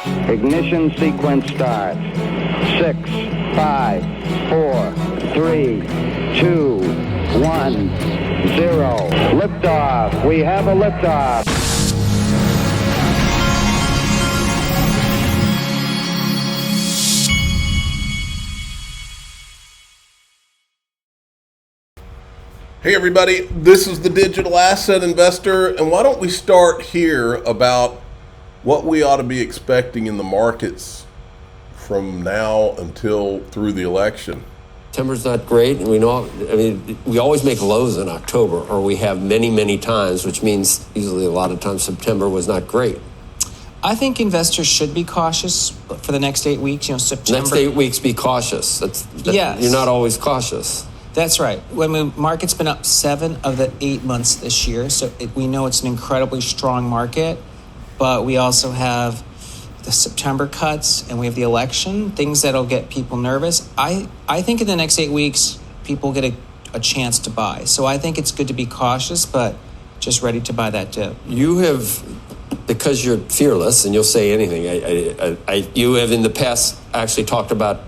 Ignition sequence start. 6, 5, 4, 3, 2, 1, 0. Liftoff. We have a liftoff. Hey everybody, this is the Digital Asset Investor, and why don't we start here about what we ought to be expecting in the markets from now until through the election. September's not great, and we always make lows in October, or we have many times, which means usually a lot of times September was not great. I think investors should be cautious for the next 8 weeks. September. Next 8 weeks, be cautious. Yes. You're not always cautious. That's right. When the market's been up 7 of the 8 months this year, so we know it's an incredibly strong market, but we also have the September cuts and we have the election, things that'll get people nervous. I think in the next 8 weeks, people get a chance to buy. So I think it's good to be cautious, but just ready to buy that dip. You have, because you're fearless and you'll say anything, you have in the past actually talked about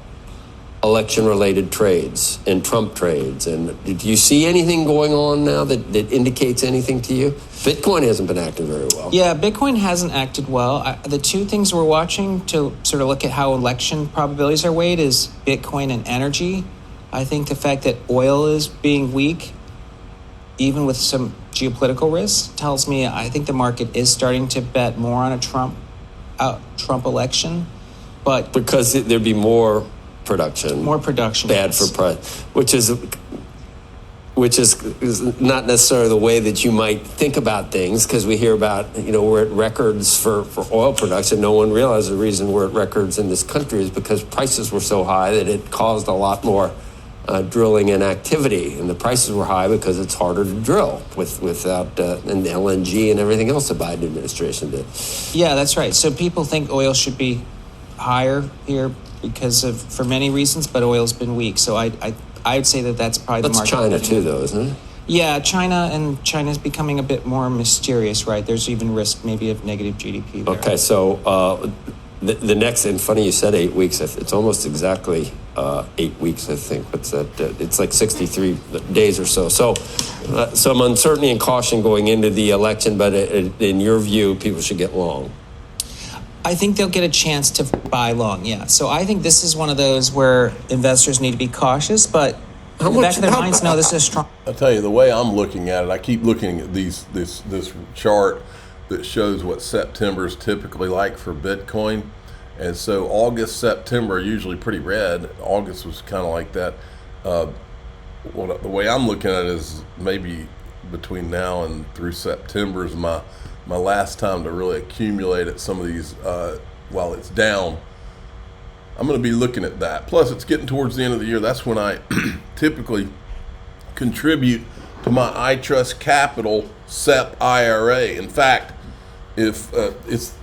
election-related trades and Trump trades. And do you see anything going on now that indicates anything to you? Bitcoin hasn't been acting very well. Yeah, Bitcoin hasn't acted well. The two things we're watching to sort of look at how election probabilities are weighed is Bitcoin and energy. I think the fact that oil is being weak, even with some geopolitical risks, tells me I think the market is starting to bet more on a Trump election. But because there'd be more production bad yes. for price, which is not necessarily the way that you might think about things, because we hear about we're at records for oil production. No one realized the reason we're at records in this country is because prices were so high that it caused a lot more drilling and activity, and the prices were high because it's harder to drill without and LNG and everything else the Biden administration did. Yeah, that's right. So people think oil should be higher here for many reasons, but oil's been weak. So I'd say that's probably the market. That's China too, though, isn't it? Yeah, China's becoming a bit more mysterious, right? There's even risk maybe of negative GDP there. Okay, so the next, and funny you said 8 weeks. It's almost exactly 8 weeks, I think. What's that? It's like 63 days or so. So some uncertainty and caution going into the election, but in your view, people should get long. I think they'll get a chance to buy long, yeah. So I think this is one of those where investors need to be cautious, but in the back of their minds, no, this is strong. I'll tell you, the way I'm looking at it, I keep looking at this chart that shows what September is typically like for Bitcoin. And so August, September are usually pretty red. August was kind of like that. The way I'm looking at it is maybe between now and through September is my last time to really accumulate at some of these while it's down. I'm going to be looking at that. Plus, it's getting towards the end of the year. That's when I typically contribute to my iTrustCapital SEP IRA. In fact, if it's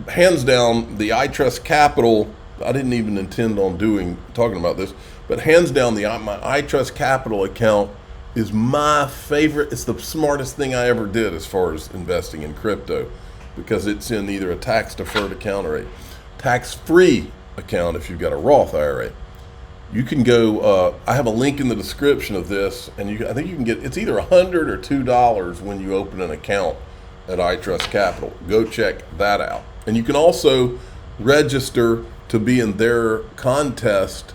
hands down the iTrustCapital, I didn't even intend on talking about this, but hands down my iTrustCapital account is my favorite. It's the smartest thing I ever did as far as investing in crypto, because it's in either a tax-deferred account or a tax-free account if you've got a Roth IRA. You can go, I have a link in the description of this, and I think you can get, it's either $100 or $2 when you open an account at iTrustCapital. Go check that out. And you can also register to be in their contest.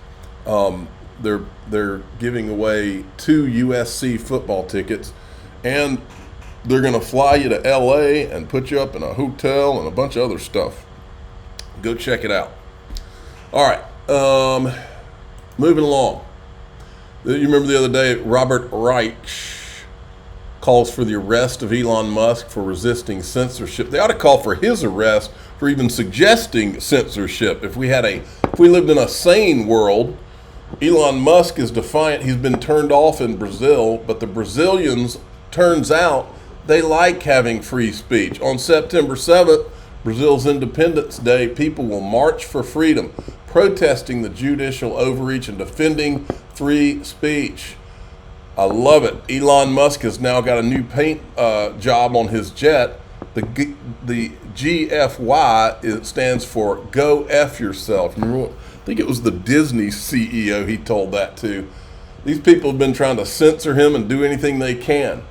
They're giving away 2 USC football tickets, and they're going to fly you to LA and put you up in a hotel and a bunch of other stuff. Go check it out. All right, moving along. You remember the other day, Robert Reich calls for the arrest of Elon Musk for resisting censorship. They ought to call for his arrest for even suggesting censorship. If we lived in a sane world, Elon Musk is defiant. He's been turned off in Brazil, but the Brazilians, turns out, they like having free speech. On September 7th, Brazil's Independence Day, people will march for freedom, protesting the judicial overreach and defending free speech. I love it. Elon Musk has now got a new paint job on his jet The GFY stands for Go F Yourself. Remember what? I think it was the Disney CEO he told that to. These people have been trying to censor him and do anything they can.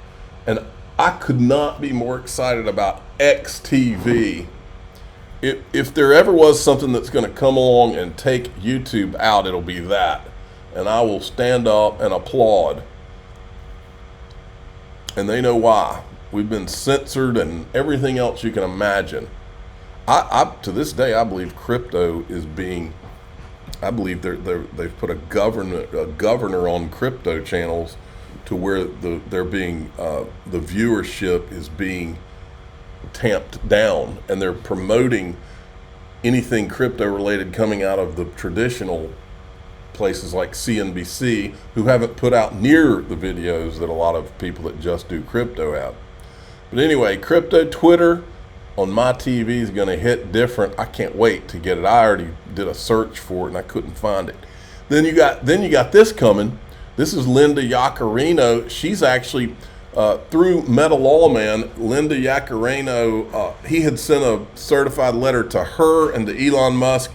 And I could not be more excited about XTV. If there ever was something that's going to come along and take YouTube out, it'll be that. And I will stand up and applaud. And they know why. We've been censored and everything else you can imagine. I to this day, I believe crypto is being, I believe they've put a governor on crypto channels to where the viewership is being tamped down, and they're promoting anything crypto related coming out of the traditional places like CNBC, who haven't put out near the videos that a lot of people that just do crypto have. But anyway, crypto Twitter on my TV is going to hit different. I can't wait to get it. I already did a search for it and I couldn't find it. Then you got this coming. This is Linda Yaccarino. She's actually through Meta Lawman. Linda Yaccarino, he had sent a certified letter to her and to Elon Musk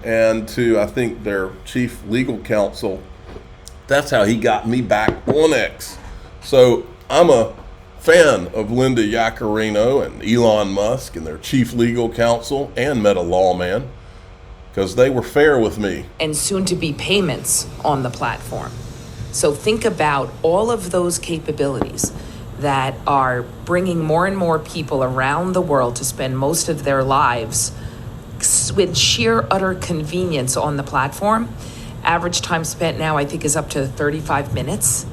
and to, I think, their chief legal counsel. That's how he got me back on X. So I'm a fan of Linda Yaccarino and Elon Musk and their chief legal counsel and Meta Lawman, because they were fair with me. And soon to be payments on the platform. So think about all of those capabilities that are bringing more and more people around the world to spend most of their lives with sheer utter convenience on the platform. Average time spent now, I think, is up to 35 minutes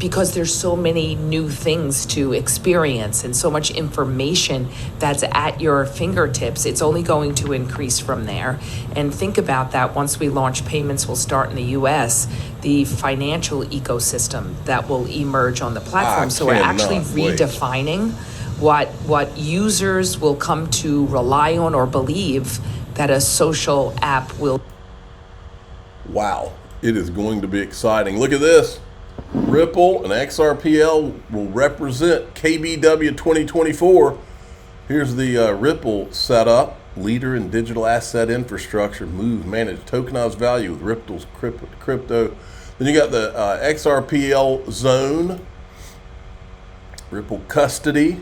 because there's so many new things to experience and so much information that's at your fingertips. It's only going to increase from there. And think about that once we launch payments will start in the US, the financial ecosystem that will emerge on the platform. So we're actually redefining what users will come to rely on or believe that a social app will. Wow, it is going to be exciting. Look at this. Ripple and XRPL will represent KBW 2024. Here's the Ripple setup. Leader in digital asset infrastructure, move, manage, tokenized value with Ripple's crypto. Then you got the XRPL zone, Ripple custody.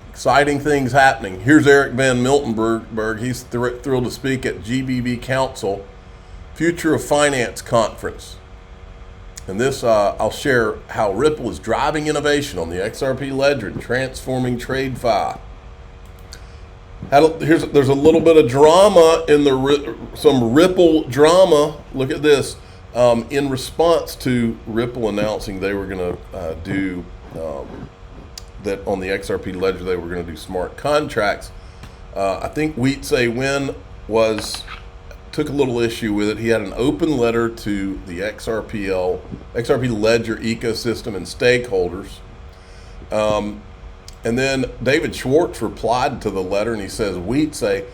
Exciting things happening. Here's Eric Van Miltenberg. He's thrilled to speak at GBB Council Future of Finance Conference. And this, I'll share how Ripple is driving innovation on the XRP ledger and transforming TradeFi. There's a little bit of drama in some Ripple drama. Look at this. In response to Ripple announcing they were going to do that on the XRP ledger, they were going to do smart contracts. I think Wietse Nguyen took a little issue with it. He had an open letter to the XRP ledger ecosystem and stakeholders. And then David Schwartz replied to the letter and he says, Wietse,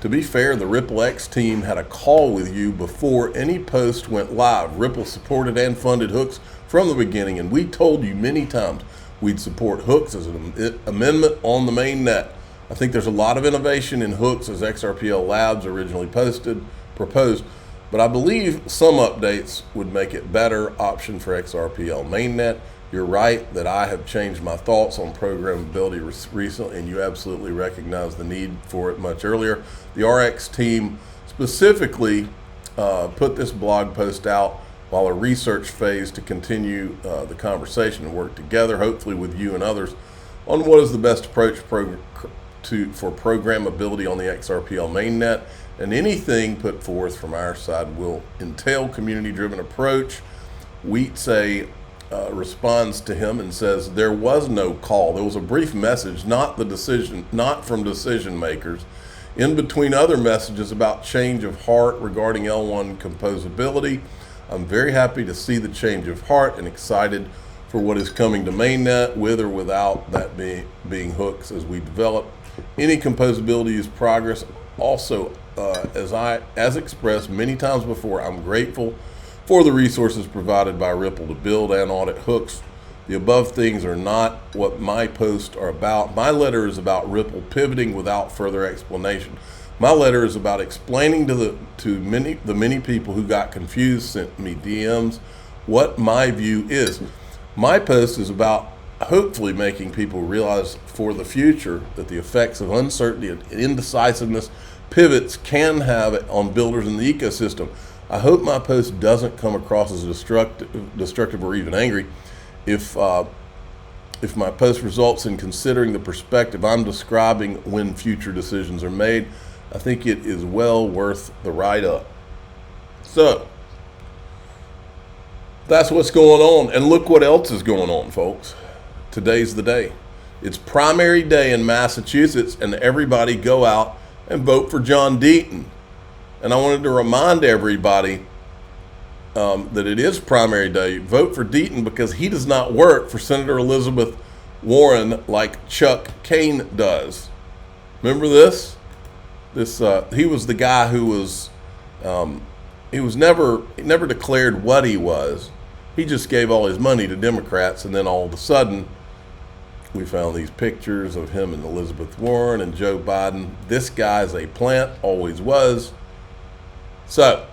to be fair, the Ripple X team had a call with you before any post went live. Ripple supported and funded hooks from the beginning, and we told you many times we'd support hooks as an amendment on the main net. I think there's a lot of innovation in hooks as XRPL Labs originally proposed, but I believe some updates would make it better option for XRPL mainnet. You're right that I have changed my thoughts on programmability recently, and you absolutely recognize the need for it much earlier. The RX team specifically put this blog post out while a research phase to continue the conversation and work together, hopefully with you and others, on what is the best approach for programmability on the XRPL mainnet. And anything put forth from our side will entail community-driven approach. Wietse responds to him and says there was no call. There was a brief message, not from decision makers, in between other messages about change of heart regarding L1 composability. I'm very happy to see the change of heart and excited for what is coming to mainnet, with or without that being hooks as we develop. Any composability is progress. Also, as expressed many times before, I'm grateful for the resources provided by Ripple to build and audit hooks The above things are not what my posts are about. My letter is about Ripple pivoting without further explanation. My letter is about explaining to the many people who got confused, sent me DMs, what my view is. My post is about hopefully making people realize for the future that the effects of uncertainty and indecisiveness pivots can have on builders in the ecosystem. I hope my post doesn't come across as destructive or even angry. If my post results in considering the perspective I'm describing when future decisions are made, I think it is well worth the write-up. So, that's what's going on. And look what else is going on, folks. Today's the day. It's primary day in Massachusetts, and everybody go out and vote for John Deaton. And I wanted to remind everybody that it is primary day. Vote for Deaton because he does not work for Senator Elizabeth Warren like Chuck Kane does. Remember this? He was the guy who was he never declared what he was. He just gave all his money to Democrats, and then all of a sudden we found these pictures of him and Elizabeth Warren and Joe Biden. This guy's a plant, always was. So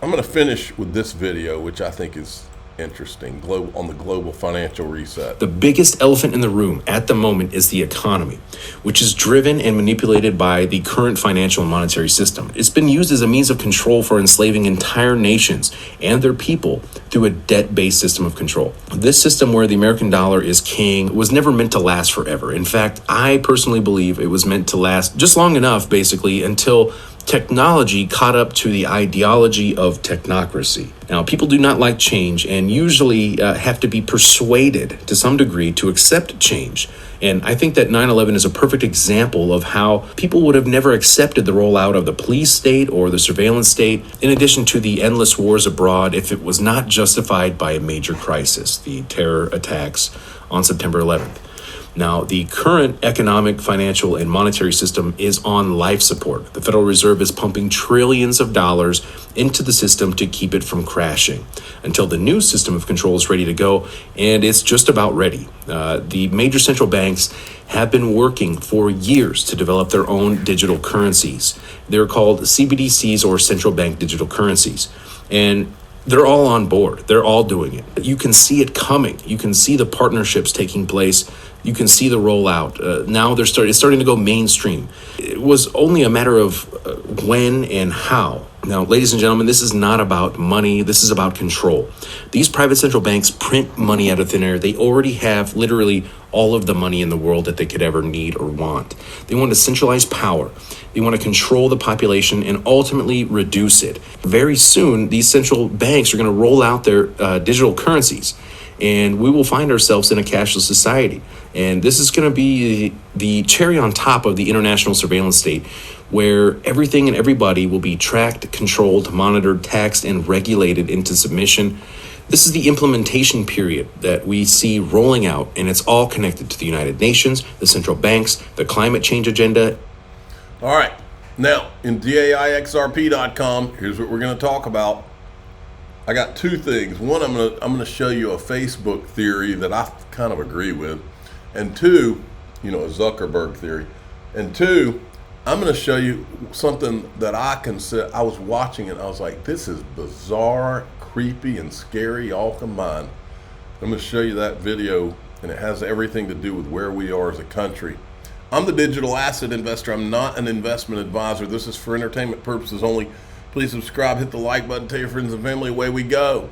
I'm going to finish with this video, which I think is interesting, on the global financial reset. The biggest elephant in the room at the moment is the economy, which is driven and manipulated by the current financial and monetary system. It's been used as a means of control for enslaving entire nations and their people through a debt-based system of control. This system, where the American dollar is king, was never meant to last forever. In fact, I personally believe it was meant to last just long enough, basically, until technology caught up to the ideology of technocracy. Now, people do not like change and usually have to be persuaded to some degree to accept change. And I think that 9/11 is a perfect example of how people would have never accepted the rollout of the police state or the surveillance state, in addition to the endless wars abroad, if it was not justified by a major crisis, the terror attacks on September 11th. Now, the current economic, financial, and monetary system is on life support. The Federal Reserve is pumping trillions of dollars into the system to keep it from crashing until the new system of control is ready to go, and it's just about ready. The major central banks have been working for years to develop their own digital currencies. They're called CBDCs, or central bank digital currencies. And they're all on board. They're all doing it. You can see it coming. You can see the partnerships taking place. You can see the rollout. Now it's starting to go mainstream. It was only a matter of when and how. Now, ladies and gentlemen, this is not about money. This is about control. These private central banks print money out of thin air. They already have literally all of the money in the world that they could ever need or want. They want to centralize power. They want to control the population and ultimately reduce it. Very soon, these central banks are going to roll out their digital currencies, and we will find ourselves in a cashless society. And this is going to be the cherry on top of the international surveillance state, where everything and everybody will be tracked, controlled, monitored, taxed, and regulated into submission. This is the implementation period that we see rolling out, and it's all connected to the United Nations, the central banks, the climate change agenda. All right. Now, in DAIXRP.com, here's what we're going to talk about. I got two things. One, I'm going to show you a Facebook theory that I kind of agree with. And two, a Zuckerberg theory. And two, I'm going to show you something that I was watching and I was like, this is bizarre, creepy, and scary all combined. I'm going to show you that video, and it has everything to do with where we are as a country. I'm the digital asset investor. I'm not an investment advisor. This is for entertainment purposes only. Please subscribe, hit the like button, tell your friends and family, away we go.